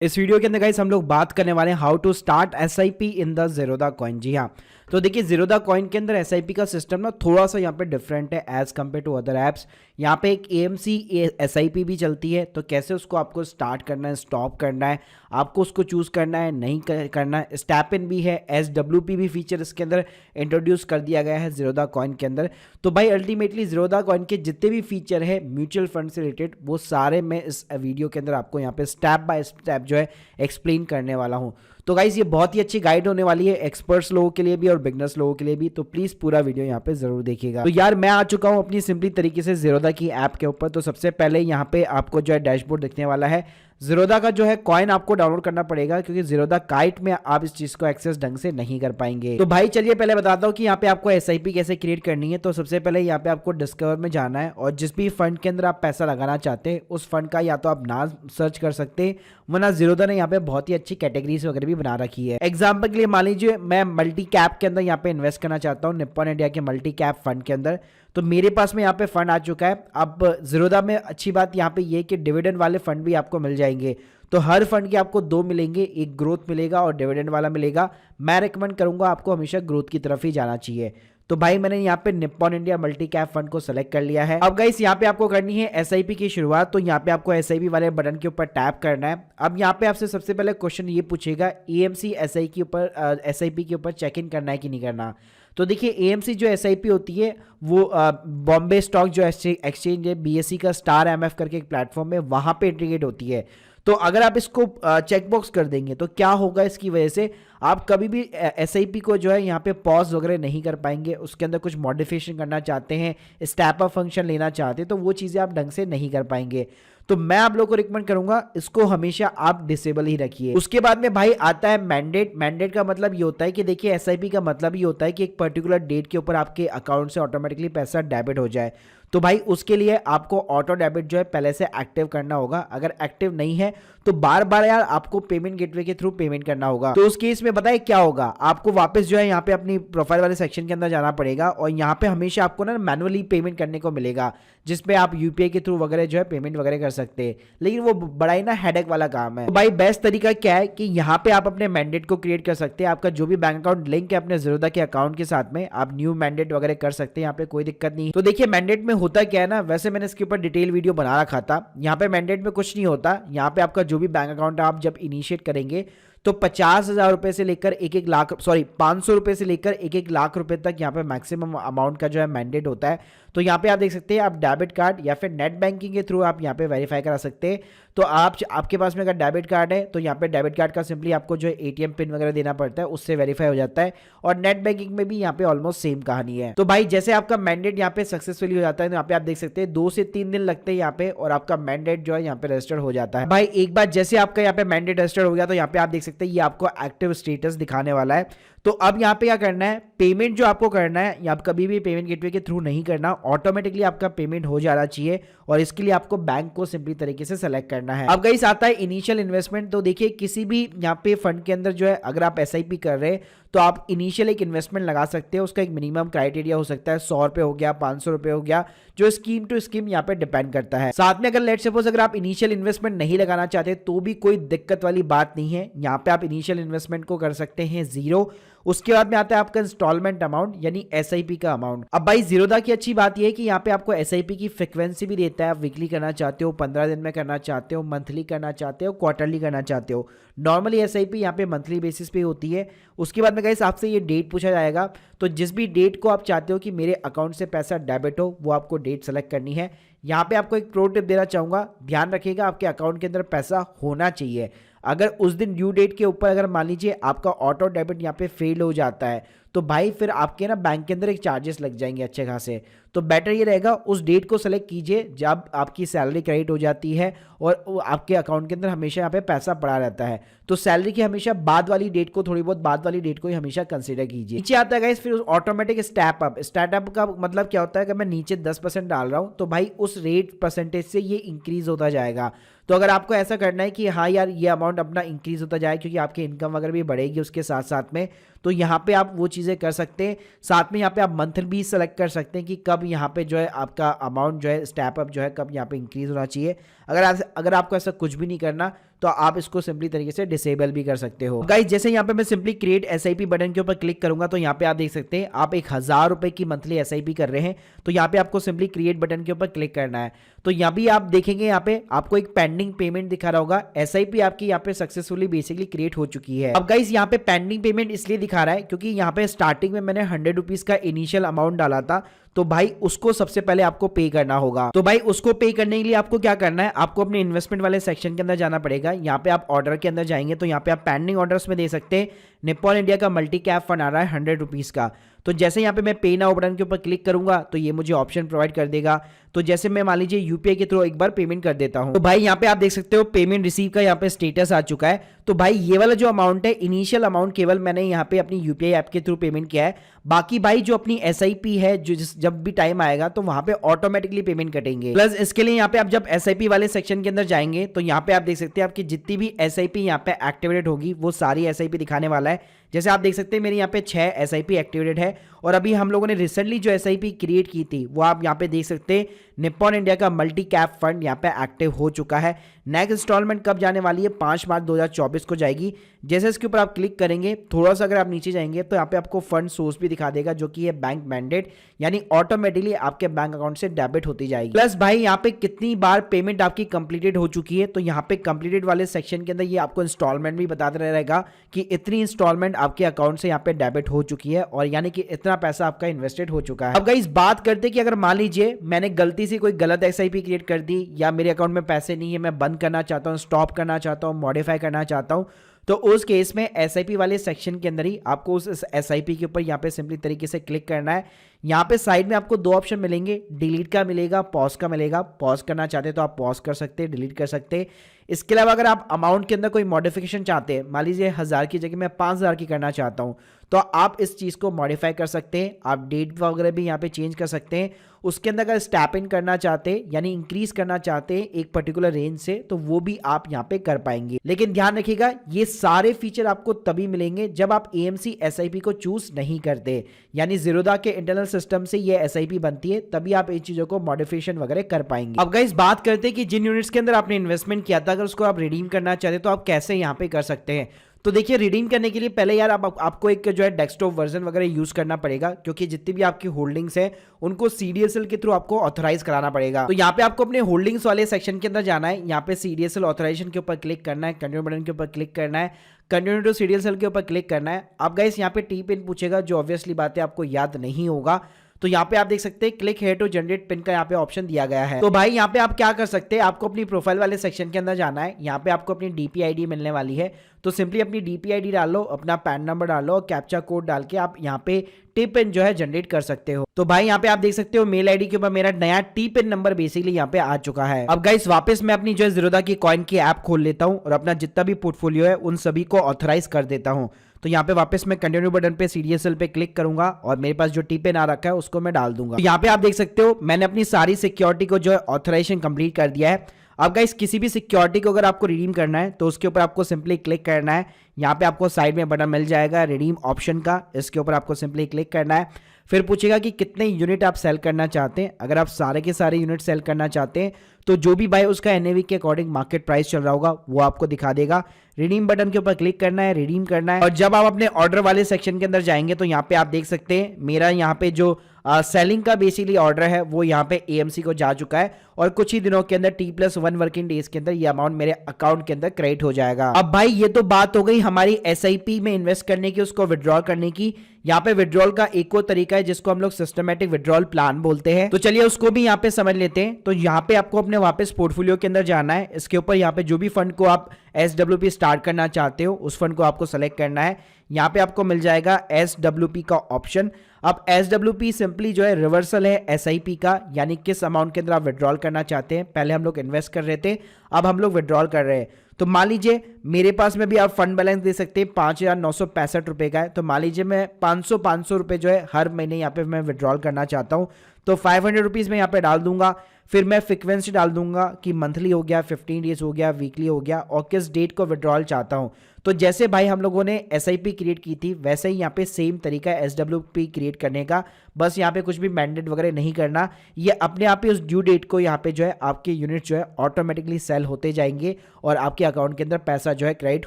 इस वीडियो के अंदर गाइस हम लोग बात करने वाले हैं how to start SIP in the Zerodha coin. जी हाँ, तो देखिए ज़ीरोधा कॉइन के अंदर एसआईपी का सिस्टम ना थोड़ा सा यहाँ पे डिफरेंट है as compare to other apps. यहाँ पे एक एएमसी एसआईपी भी चलती है, तो कैसे उसको आपको स्टार्ट करना है, स्टॉप करना है, आपको उसको चूज़ करना है नहीं करना है। स्टेप इन भी है, एसडब्ल्यूपी भी फीचर इसके अंदर इंट्रोड्यूस कर दिया गया है ज़ीरोधा कॉइन के अंदर। तो भाई अल्टीमेटली ज़ीरोधा कॉइन के जितने भी फीचर है म्यूचुअल फंड से रिलेटेड वो सारे मैं इस वीडियो के अंदर आपको यहाँ पे स्टेप बाय स्टेप जो है एक्सप्लेन करने वाला हूं। तो गाइस ये बहुत ही अच्छी गाइड होने वाली है एक्सपर्ट्स लोगों के लिए भी और बिगनर्स लोगों के लिए भी, तो प्लीज पूरा वीडियो यहाँ पे जरूर देखिएगा। तो यार मैं आ चुका हूँ अपनी सिंपली तरीके से ज़ीरोधा की ऐप के ऊपर। तो सबसे पहले यहाँ पे आपको जो है डैशबोर्ड दिखने वाला है। ज़ीरोधा का जो है कॉइन आपको डाउनलोड करना पड़ेगा, क्योंकि ज़ीरोधा काइट में आप इस चीज को एक्सेस ढंग से नहीं कर पाएंगे। तो भाई चलिए पहले बताता हूँ कि यहाँ पे आपको एसआईपी कैसे क्रिएट करनी है। तो सबसे पहले यहाँ पे आपको डिस्कवर में जाना है और जिस भी फंड के अंदर आप पैसा लगाना चाहते हैं उस फंड का या तो आप नाम सर्च कर सकते हैं, वरना ज़ीरोधा ने यहाँ पे बहुत ही अच्छी कैटेगरीज वगैरह भी बना रखी है। एग्जाम्पल के लिए मान लीजिए मैं मल्टी कैप के अंदर यहाँ पे इन्वेस्ट करना चाहता हूँ, निप्पॉन इंडिया के मल्टी कैप फंड के अंदर। तो मेरे पास में यहाँ पे फंड आ चुका है। अब ज़ीरोधा में अच्छी बात यहाँ पे ये कि डिविडेंड वाले फंड भी आपको मिल जाएंगे। तो हर फंड के आपको दो मिलेंगे, एक ग्रोथ मिलेगा और डिविडेंड वाला मिलेगा। मैं रिकमेंड करूंगा आपको हमेशा ग्रोथ की तरफ ही जाना चाहिए। तो भाई मैंने यहाँ पे Nippon India multi cap fund को सेलेक्ट कर लिया है। अब गाइस यहाँ पे आपको करनी है एसआईपी की शुरुआत। तो यहाँ पे आपको एसआईपी वाले बटन के ऊपर टैप करना है। अब यहाँ पे आपसे सबसे पहले क्वेश्चन ये पूछेगा एएमसी एसआईपी के ऊपर चेक इन करना है कि नहीं करना। तो देखिए एएमसी जो एसआईपी होती है वो बॉम्बे स्टॉक जो एक्सचेंज है बीएसई का स्टार एमएफ करके एक प्लेटफॉर्म है, वहां पे इंटीग्रेट होती है। तो अगर आप इसको चेकबॉक्स कर देंगे तो क्या होगा, इसकी वजह से आप कभी भी एसआईपी को जो है यहाँ पे पॉज वगैरह नहीं कर पाएंगे। उसके अंदर कुछ मॉडिफिकेशन करना चाहते हैं, स्टेप अप फंक्शन लेना चाहते हैं, तो वो चीज़ें आप ढंग से नहीं कर पाएंगे। तो मैं आप लोगों को रिकमेंड करूंगा इसको हमेशा आप डिसेबल ही रखिए। उसके बाद में भाई आता है मैंडेट। मैंडेट का मतलब ये होता है कि देखिए एसआईपी का मतलब ये होता है कि एक पर्टिकुलर डेट के ऊपर आपके अकाउंट से ऑटोमेटिकली पैसा डेबिट हो जाए। तो भाई उसके लिए आपको ऑटो डेबिट जो है पहले से एक्टिव करना होगा। अगर एक्टिव नहीं है तो बार बार यार आपको पेमेंट गेटवे के थ्रू पेमेंट करना होगा। तो उस केस में बताए क्या होगा, आपको वापस जो है यहाँ पे अपनी प्रोफाइल वाले सेक्शन के अंदर जाना पड़ेगा और यहाँ पे हमेशा आपको ना मैनुअली पेमेंट करने को मिलेगा, जिसपे आप यूपीआई के थ्रू वगैरह जो है पेमेंट वगैरह कर सकते हैं। लेकिन वो बड़ा ही ना हेडेक वाला काम है। तो भाई बेस्ट तरीका क्या है कि यहाँ पे आप अपने मैंडेट को क्रिएट कर सकते हैं। आपका जो भी बैंक अकाउंट लिंक है अपने ज़ीरोधा के अकाउंट के साथ में, आप न्यू मैंडेट वगैरह कर सकते हैं, यहाँ पे कोई दिक्कत नहीं। तो देखिए मैंडेट में होता क्या है ना, वैसे मैंने इसके ऊपर डिटेल वीडियो बना रखा था। यहाँ पे मैंडेट में कुछ नहीं होता। यहाँ पे आपका जो भी बैंक अकाउंट आप जब इनिशिएट करेंगे तो 50,000 रुपए से लेकर 1-1 लाख 500 रुपए से लेकर 1-1 लाख रुपए तक यहाँ पे मैक्सिमम अमाउंट का जो है मैंडेट होता है। तो यहाँ पे आप देख सकते हैं आप डेबिट कार्ड या फिर नेट बैंकिंग के थ्रू आप यहाँ पे वेरीफाई करा सकते हैं। तो आपके पास में अगर डेबिट कार्ड है तो यहाँ पे डेबिट कार्ड का सिंपली आपको जो है एटीएम पिन वगैरह देना पड़ता है, उससे वेरीफाई हो जाता है। और नेट बैंकिंग में भी यहाँ पे ऑलमोस्ट सेम कहानी है। तो भाई जैसे आपका मैंडेट यहाँ पे सक्सेसफुली हो जाता है, तो यहाँ पे आप देख सकते हैं 2 से 3 दिन लगते हैं यहाँ पे, और आपका मैंडेट जो है यहाँ पे रजिस्टर हो जाता है। भाई एक बार जैसे आपका यहाँ पे मैंडेट रजिस्टर हो गया तो यहाँ पे आप देख सकते हैं ये आपको एक्टिव स्टेटस दिखाने वाला है। तो अब यहाँ पे क्या करना है, पेमेंट जो आपको करना है या आप कभी भी पेमेंट गेटवे के थ्रू नहीं करना, ऑटोमेटिकली आपका पेमेंट हो जाना चाहिए। और इसके लिए आपको बैंक को सिंपली तरीके से सेलेक्ट करना है। अब गाइस आता है इनिशियल इन्वेस्टमेंट। तो देखिए किसी भी यहाँ पे फंड के अंदर जो है अगर आप एसआईपी कर रहे हैं तो आप इनिशियल एक इन्वेस्टमेंट लगा सकते हैं। उसका एक मिनिमम क्राइटेरिया हो सकता है 100 रुपए हो गया, 500 रुपए हो गया, जो स्कीम टू स्कीम यहाँ पे डिपेंड करता है। साथ में अगर लेट सपोज अगर आप इनिशियल इन्वेस्टमेंट नहीं लगाना चाहते तो भी कोई दिक्कत वाली बात नहीं है। यहाँ पे आप इनिशियल इन्वेस्टमेंट को कर सकते हैं 0। उसके बाद में आता है आपका इंस्टॉलमेंट अमाउंट यानी एसआईपी का अमाउंट। अब भाई ज़ीरोधा की अच्छी बात यह है कि यहाँ पे आपको एसआईपी की फ्रीक्वेंसी भी देता है। आप वीकली करना चाहते हो, 15 दिन में करना चाहते हो, मंथली करना चाहते हो, क्वार्टरली करना चाहते हो। नॉर्मली एसआईपी यहाँ पे मंथली बेसिस पे होती है। उसके बाद में गाइस आपसे ये डेट पूछा जाएगा। तो जिस भी डेट को आप चाहते हो कि मेरे अकाउंट से पैसा डेबिट हो, वो आपको डेट सेलेक्ट करनी है। यहाँ पे आपको एक प्रो टिप देना चाहूँगा, ध्यान रखिएगा आपके अकाउंट के अंदर पैसा होना चाहिए। अगर उस दिन ड्यू डेट के ऊपर अगर मान लीजिए आपका ऑटो डेबिट यहाँ पे फेल हो जाता है तो भाई फिर आपके ना बैंक के अंदर एक चार्जेस लग जाएंगे अच्छे खासे। तो बेटर ये रहेगा उस डेट को सेलेक्ट कीजिए जब आपकी सैलरी क्रेडिट हो जाती है और आपके अकाउंट के अंदर हमेशा यहाँ पे पैसा पड़ा रहता है। तो सैलरी की हमेशा बाद वाली डेट को, थोड़ी बहुत बाद वाली डेट को ही हमेशा कंसीडर कीजिए। नीचे आता है गाइस फिर automatic step up. Step up का मतलब क्या होता है कि मैं नीचे 10% डाल रहा हूँ तो भाई उस रेट परसेंटेज से ये इंक्रीज होता जाएगा। तो अगर आपको ऐसा करना है कि हाँ यार ये अमाउंट अपना इंक्रीज होता जाए क्योंकि आपकी इनकम वगैरह भी बढ़ेगी उसके साथ साथ में, तो यहाँ पे आप वो चीज़ें कर सकते हैं। साथ में यहाँ पे आप मंथली भी सेलेक्ट कर सकते हैं कि कब यहाँ पे जो है आपका अमाउंट जो है स्टेप अप जो है कब यहाँ पे इंक्रीज होना चाहिए। अगर आपको ऐसा कुछ भी नहीं करना तो आप इसको सिंपली तरीके से डिसेबल भी कर सकते हो। गाइस जैसे यहाँ पे मैं सिंपली क्रिएट एसआईपी बटन के ऊपर क्लिक करूंगा तो यहाँ पे आप देख सकते हैं आप 1000 रुपए की मंथली एसआईपी कर रहे हैं, तो यहाँ पे आपको सिंपली क्रिएट बटन के ऊपर क्लिक करना है। तो यहाँ भी आप देखेंगे यहाँ पे आपको एक पेंडिंग पेमेंट दिखा रहा होगा, एसआईपी आपकी यहाँ पे सक्सेसफुली बेसिकली क्रिएट हो चुकी है। अब गाइस यहाँ पे पेंडिंग पेमेंट इसलिए दिखा रहा है क्योंकि यहाँ पे स्टार्टिंग में मैंने 100 रुपीज का इनिशियल अमाउंट डाला था, तो भाई उसको सबसे पहले आपको पे करना होगा। तो भाई उसको पे करने के लिए आपको क्या करना है, आपको अपने इन्वेस्टमेंट वाले सेक्शन के अंदर जाना पड़ेगा। यहाँ पे आप ऑर्डर के अंदर जाएंगे तो यहाँ पे आप पेंडिंग ऑर्डर्स में दे सकते हैं निप्पॉन इंडिया का मल्टी कैप फंड आ रहा है 100 रुपीज का। तो जैसे यहाँ पे मैं पे नाउ बटन के ऊपर क्लिक करूंगा तो ये मुझे ऑप्शन प्रोवाइड कर देगा। तो जैसे मैं मान लीजिए यूपीआई के थ्रू एक बार पेमेंट कर देता हूं, तो भाई यहाँ पे आप देख सकते हो पेमेंट रिसीव का यहाँ पे स्टेटस आ चुका है। तो भाई ये वाला जो अमाउंट है इनिशियल अमाउंट केवल मैंने यहाँ पे अपनी यूपीआई ऐप के थ्रू पेमेंट किया है, बाकी भाई जो अपनी एसआईपी है जो जब भी टाइम आएगा तो वहां पे ऑटोमेटिकली पेमेंट कटेंगे। प्लस इसके लिए यहाँ पे आप जब एसआईपी वाले सेक्शन के अंदर जाएंगे तो यहाँ पे आप देख सकते हैं आपकी जितनी भी एसआईपी यहाँ पे एक्टिवेट होगी वो सारी एसआईपी दिखाने वाला है। जैसे आप देख सकते हैं मेरे यहाँ पे 6 एसआईपी एक्टिवेटेड है और अभी हम लोगों ने रिसेंटली जो एसआईपी क्रिएट की थी वो आप यहाँ पे देख सकते हैं निप्पॉन इंडिया का मल्टी कैप फंड यहाँ पे एक्टिव हो चुका है। नेक्स्ट इंस्टॉलमेंट कब जाने वाली है, 5 मार्च 2024 को जाएगी। जैसे इसके ऊपर आप क्लिक करेंगे थोड़ा सा अगर आप नीचे जाएंगे तो यहाँ पे आपको फंड सोर्स भी दिखा देगा जो कि है बैंक मैंडेट, यानी ऑटोमेटिकली आपके बैंक अकाउंट से डेबिट होती जाएगी। प्लस भाई यहाँ पे कितनी बार पेमेंट आपकी कंप्लीटेड हो चुकी है, तो यहाँ पे कंप्लीटेड वाले सेक्शन के अंदर ये आपको इंस्टॉलमेंट भी बताते रहेगा कि इतनी इंस्टॉलमेंट आपके अकाउंट से यहाँ पे डेबिट हो चुकी है और यानी कि इतना पैसा आपका इन्वेस्टेड हो चुका है। अब गाइस बात करते हैं कि अगर मान लीजिए मैंने गलती से कोई गलत एसआईपी क्रिएट कर दी या मेरे अकाउंट में पैसे नहीं है, मैं बंद करना चाहता हूँ, स्टॉप करना चाहता हूँ, मॉडिफाई करना चाहता हूँ, तो उस केस में एसआईपी वाले सेक्शन के अंदर ही आपको उस एसआईपी के ऊपर यहाँ पे सिंपली तरीके से क्लिक करना है। यहाँ पे साइड में आपको 2 ऑप्शन मिलेंगे, डिलीट का मिलेगा, पॉज का मिलेगा। पॉज करना चाहते हैं तो आप पॉज कर सकते हैं, डिलीट कर सकते हैं। इसके अलावा अगर आप अमाउंट के अंदर कोई मॉडिफिकेशन चाहते हैं, मान लीजिए 1000 की जगह मैं 5000 की करना चाहता हूँ, तो आप इस चीज़ को मॉडिफाई कर सकते हैं। आप डेट वगैरह भी यहाँ पे चेंज कर सकते हैं। उसके अंदर अगर स्टेप इन करना चाहते हैं यानी इंक्रीज करना चाहते हैं एक पर्टिकुलर रेंज से, तो वो भी आप यहाँ पे कर पाएंगे। लेकिन ध्यान रखिएगा ये सारे फीचर आपको तभी मिलेंगे जब आप एएमसी एसआईपी को चूज नहीं करते, यानी ज़ीरोधा के इंटरनल सिस्टम से ये एसआईपी बनती है, तभी आप इन चीजों को मॉडिफिकेशन वगैरह कर पाएंगे। अब गाइस बात करते हैं कि जिन यूनिट्स के अंदर आपने इन्वेस्टमेंट किया था अगर उसको आप रिडीम करना चाहते हैं तो आप कैसे यहाँ पे कर सकते हैं। तो देखिए रिडीम करने के लिए पहले यार आपको एक जो है डेस्कटॉप वर्जन वगैरह यूज करना पड़ेगा, क्योंकि जितनी भी आपकी होल्डिंग्स है उनको सीडीएसएल के थ्रू आपको ऑथराइज कराना पड़ेगा। तो यहाँ पे आपको अपने होल्डिंग्स वाले सेक्शन के अंदर जाना है, यहाँ पे सीडीएसएल ऑथराइजेशन के ऊपर क्लिक करना है, कंटिन्यू बटन के ऊपर क्लिक करना है, कंटिन्यू टू सीडीएसएल के ऊपर क्लिक करना है। अब गाइस यहाँ पे टी पिन पूछेगा जो ऑब्वियसली बात है आपको याद नहीं होगा, तो यहाँ पे आप देख सकते हैं click here to generate pin का यहाँ पे ऑप्शन दिया गया है। तो भाई यहाँ पे आप क्या कर सकते हैं, आपको अपनी प्रोफाइल वाले सेक्शन के अंदर जाना है, यहाँ पे आपको अपनी डीपीआईडी मिलने वाली है। तो सिंपली अपनी डीपीआईडी डाल लो, अपना पैन नंबर डाल लो और कैप्चा कोड डाल के आप यहाँ पे टी पिन जो है जनरेट कर सकते हो। तो भाई यहाँ पे आप देख सकते हो मेल आईडी के ऊपर मेरा नया टी पिन नंबर बेसिकली यहाँ पे आ चुका है। अब गाइस वापस मैं अपनी जो है ज़ीरोधा की कॉइन की ऐप खोल लेता हूँ और अपना जितना भी पोर्टफोलियो है उन सभी को ऑथराइज कर देता हूँ। तो यहाँ पे वापस मैं कंटिन्यू बटन पे सीडीएसएल पे क्लिक करूंगा और मेरे पास जो टी पिन आ रखा है उसको मैं डाल दूंगा। तो यहाँ पे आप देख सकते हो मैंने अपनी सारी सिक्योरिटी को जो है ऑथराइजेशन कंप्लीट कर दिया है। अब गाइस किसी भी सिक्योरिटी को अगर आपको रिडीम करना है तो उसके ऊपर आपको सिंपली क्लिक करना है। यहाँ पे आपको साइड में बटन मिल जाएगा रिडीम ऑप्शन का, इसके ऊपर आपको सिंपली क्लिक करना है। फिर पूछेगा कि कितने यूनिट आप सेल करना चाहते हैं। अगर आप सारे के सारे यूनिट सेल करना चाहते हैं तो जो भी भाई उसका एनएवी के अकॉर्डिंग मार्केट प्राइस चल रहा होगा वो आपको दिखा देगा। रिडीम बटन के ऊपर क्लिक करना है, रिडीम करना है। और जब आप अपने ऑर्डर वाले सेक्शन के अंदर जाएंगे तो यहाँ पे आप देख सकते हैं मेरा यहाँ पे जो सेलिंग का बेसिकली ऑर्डर है वो यहाँ पे एएमसी को जा चुका है और कुछ ही दिनों के अंदर T+1 वर्किंग डेज के अंदर ये अमाउंट मेरे अकाउंट के अंदर क्रेडिट हो जाएगा। अब भाई ये तो बात हो गई हमारी एसआईपी में इन्वेस्ट करने की, उसको विड्रॉल करने की। यहाँ पे विड्रॉल का एक और तरीका है जिसको हम लोग सिस्टमैटिक विड्रॉल प्लान बोलते हैं, तो चलिए उसको भी यहाँ पे समझ लेते हैं। तो यहाँ पे आपको अपने वापस पोर्टफोलियो के अंदर जाना है, इसके ऊपर यहाँ पे जो भी फंड को आप SWP स्टार्ट करना चाहते हो उस फंड को आपको सेलेक्ट करना है। यहाँ पे आपको मिल जाएगा SWP का ऑप्शन। अब SWP सिंपली जो है रिवर्सल है SIP का, यानी किस अमाउंट के अंदर आप विड्रॉल करना चाहते हैं। पहले हम लोग इन्वेस्ट कर रहे थे, अब हम लोग विड्रॉल कर रहे हैं। तो मान लीजिए मेरे पास में भी आप फंड बैलेंस दे सकते हैं 5,965 रुपए का है। तो मान लीजिए मैं 500 रुपए जो है हर महीने यहाँ पे मैं विड्रॉल करना चाहता हूँ, तो 500 रुपीज़ में यहाँ पे डाल दूंगा। फिर मैं फ्रिक्वेंसी डाल दूंगा कि मंथली हो गया, 15 डेज हो गया, वीकली हो गया और किस डेट को विड्रॉल चाहता हूँ। तो जैसे भाई हम लोगों ने SIP क्रिएट की थी वैसे ही यहाँ पे सेम तरीका है SWP क्रिएट करने का। बस यहाँ पे कुछ भी मैंडेट वगैरह नहीं करना, ये अपने आप ही उस ड्यू डेट को यहाँ पे जो है आपके यूनिट जो है ऑटोमेटिकली सेल होते जाएंगे और आपके अकाउंट के अंदर पैसा जो है क्रेडिट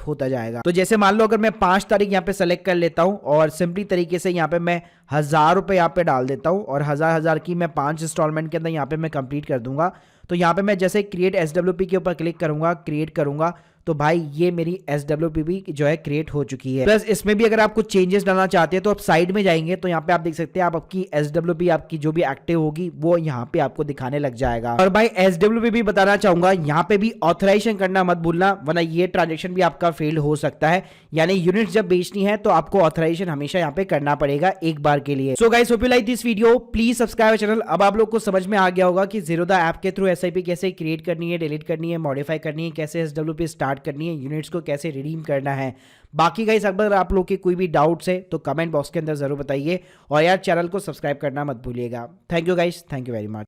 होता जाएगा। तो जैसे मान लो अगर मैं 5 तारीख यहाँ पे सेलेक्ट कर लेता हूँ और सिंपली तरीके से यहाँ पे मैं 1000 रुपये यहाँ पे डाल देता हूँ और 1000 की मैं 5 इंस्टॉलमेंट के अंदर यहाँ पे मैं कंप्लीट कर दूंगा। तो यहाँ पे मैं जैसे क्रिएट SWP के ऊपर क्लिक करूंगा, क्रिएट करूंगा, तो भाई ये मेरी SWP भी जो है क्रिएट हो चुकी है। प्लस इसमें भी अगर आप कुछ चेंजेस डालना चाहते हैं तो आप साइड में जाएंगे तो यहाँ पे आप देख सकते हैं आप आपकी SWP आपकी जो भी एक्टिव होगी वो यहाँ पे आपको दिखाने लग जाएगा। और भाई SWP भी बताना चाहूंगा यहाँ पे भी ऑथराइजेशन करना मत भूलना, वरना ये ट्रांजेक्शन भी आपका फेल हो सकता है। यानी यूनिट जब बेचनी है तो आपको ऑथराइजेशन हमेशा यहाँ पे करना पड़ेगा एक बार के लिए। So guys hope you like this video, please subscribe channel. अब आप लोग को समझ में आ गया होगा कि ज़ीरोधा ऐप के थ्रू SIP कैसे क्रिएट करनी है, डिलीट करनी है, मॉडिफाई करनी है, कैसे SWP स्टार्ट करनी है, यूनिट्स को कैसे रिडीम करना है। बाकी गाइस अगर आप लोग के कोई भी डाउट्स है तो कमेंट बॉक्स के अंदर जरूर बताइए और यार चैनल को सब्सक्राइब करना मत भूलिएगा। Thank you guys, thank you very much.